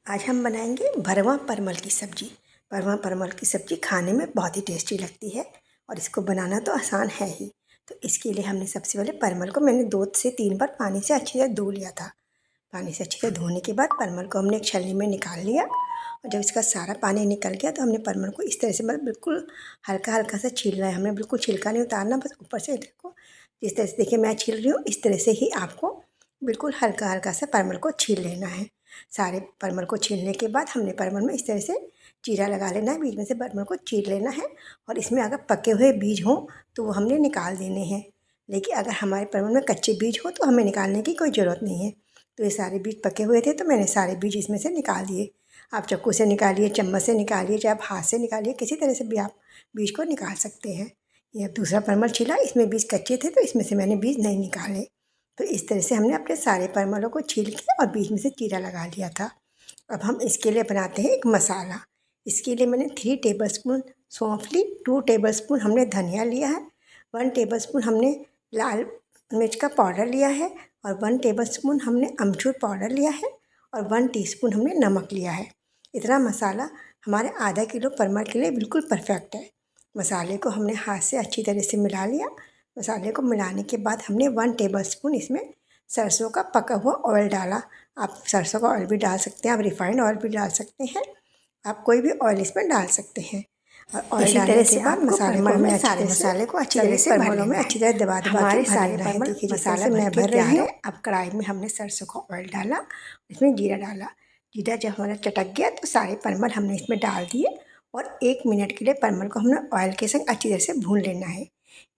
आज हम बनाएंगे भरवा परमल की सब्ज़ी। भरवा परमल की सब्ज़ी खाने में बहुत ही टेस्टी लगती है और इसको बनाना तो आसान है ही। तो इसके लिए हमने सबसे पहले परमल को मैंने 2 से 3 बार पानी से अच्छी तरह धो लिया था। पानी से अच्छी तरह धोने के बाद परमल को हमने एक छलनी में निकाल लिया और जब इसका सारा पानी निकल गया तो हमने परमल को इस तरह से मतलब बिल्कुल हल्का हल्का सा छीलना है। हमें बिल्कुल छिलका नहीं उतारना, बस ऊपर से देखो जिस तरह से देखिए मैं छील रही हूँ, इस तरह से ही आपको बिल्कुल हल्का हल्का सा परमल को छील लेना है। सारे परमल को छीलने के बाद हमने परमल में इस तरह से चीरा लगा लेना है, बीच में से परमल को चीर लेना है और इसमें अगर पके हुए बीज हों तो वो हमने निकाल देने हैं। लेकिन अगर हमारे परमल में कच्चे बीज हो तो हमें निकालने की कोई ज़रूरत नहीं है। तो ये सारे बीज पके हुए थे तो मैंने सारे बीज इसमें से निकाल दिए। आप चाकू से निकालिए, चम्मच से निकालिए, चाहे आप हाथ से निकालिए, किसी तरह से भी आप बीज को निकाल सकते हैं। ये अब दूसरा परमल छिला, इसमें बीज कच्चे थे तो इसमें से मैंने बीज नहीं निकाले। तो इस तरह से हमने अपने सारे परमलों को छील के और बीच में से चीरा लगा लिया था। अब हम इसके लिए बनाते हैं एक मसाला। इसके लिए मैंने 3 टेबलस्पून सौंफ ली, 2 टेबलस्पून हमने धनिया लिया है, 1 टेबलस्पून हमने लाल मिर्च का पाउडर लिया है और 1 टेबलस्पून हमने अमचूर पाउडर लिया है और 1 टीस्पून हमने नमक लिया है। इतना मसाला हमारे आधा किलो परमल के लिए बिल्कुल परफेक्ट है। मसाले को हमने हाथ से अच्छी तरह से मिला लिया। मसाले को मिलाने के बाद हमने 1 टेबलस्पून इसमें सरसों का पका हुआ ऑयल डाला। आप सरसों का ऑयल भी डाल सकते हैं, आप रिफाइंड ऑयल भी डाल सकते हैं, आप कोई भी ऑयल इसमें डाल सकते हैं। और ऑयल डालने के बाद मसाले में सारे मसाले को अच्छी तरह से परमलों में अच्छी तरह दबा दबा के सारे परमल मसाला मैं भर रही हूँ। अब कढ़ाई में हमने सरसों का ऑयल डाला, इसमें जीरा डाला। जीरा जब हमारा चटक गया तो सारे परमल हमने इसमें डाल दिए और 1 मिनट के लिए परमल को हमने ऑयल के संग अच्छी तरह से भून लेना है।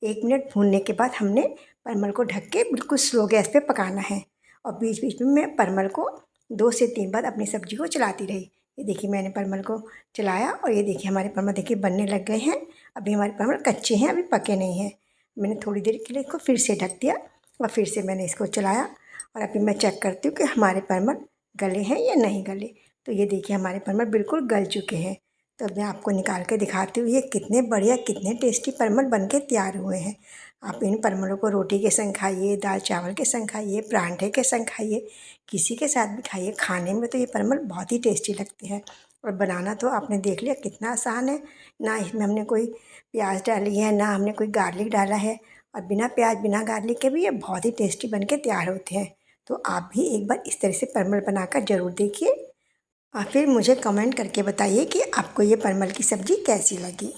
1 मिनट भूनने के बाद हमने परमल को ढक के बिल्कुल स्लो गैस पे पकाना है और बीच बीच में मैं परमल को 2 से 3 बार अपनी सब्ज़ी को चलाती रही। ये देखिए मैंने परमल को चलाया और ये देखिए हमारे परमल देखिए बनने लग गए हैं। अभी हमारे परमल कच्चे हैं, अभी पके नहीं हैं। मैंने थोड़ी देर के लिए इसको फिर से ढक दिया और फिर से मैंने इसको चलाया और अभी मैं चेक करती हूँ कि हमारे परमल गले हैं या नहीं गले। तो ये देखिए हमारे परमल बिल्कुल गल चुके हैं। तो अब मैं आपको निकाल के दिखाती हूँ ये कितने बढ़िया, कितने टेस्टी परमल बन के तैयार हुए हैं। आप इन परमलों को रोटी के संग खाइए, दाल चावल के संग खाइए, परांठे के संग खाइए, किसी के साथ भी खाइए। खाने में तो ये परमल बहुत ही टेस्टी लगते हैं और बनाना तो आपने देख लिया कितना आसान है। ना इसमें हमने कोई प्याज डाली है, ना हमने कोई गार्लिक डाला है और बिना प्याज बिना गार्लिक के भी ये बहुत ही टेस्टी बन के तैयार होते हैं। तो आप भी एक बार इस तरह से परमल बनाकर ज़रूर देखिए और फिर मुझे कमेंट करके बताइए कि आपको ये परमल की सब्ज़ी कैसी लगी।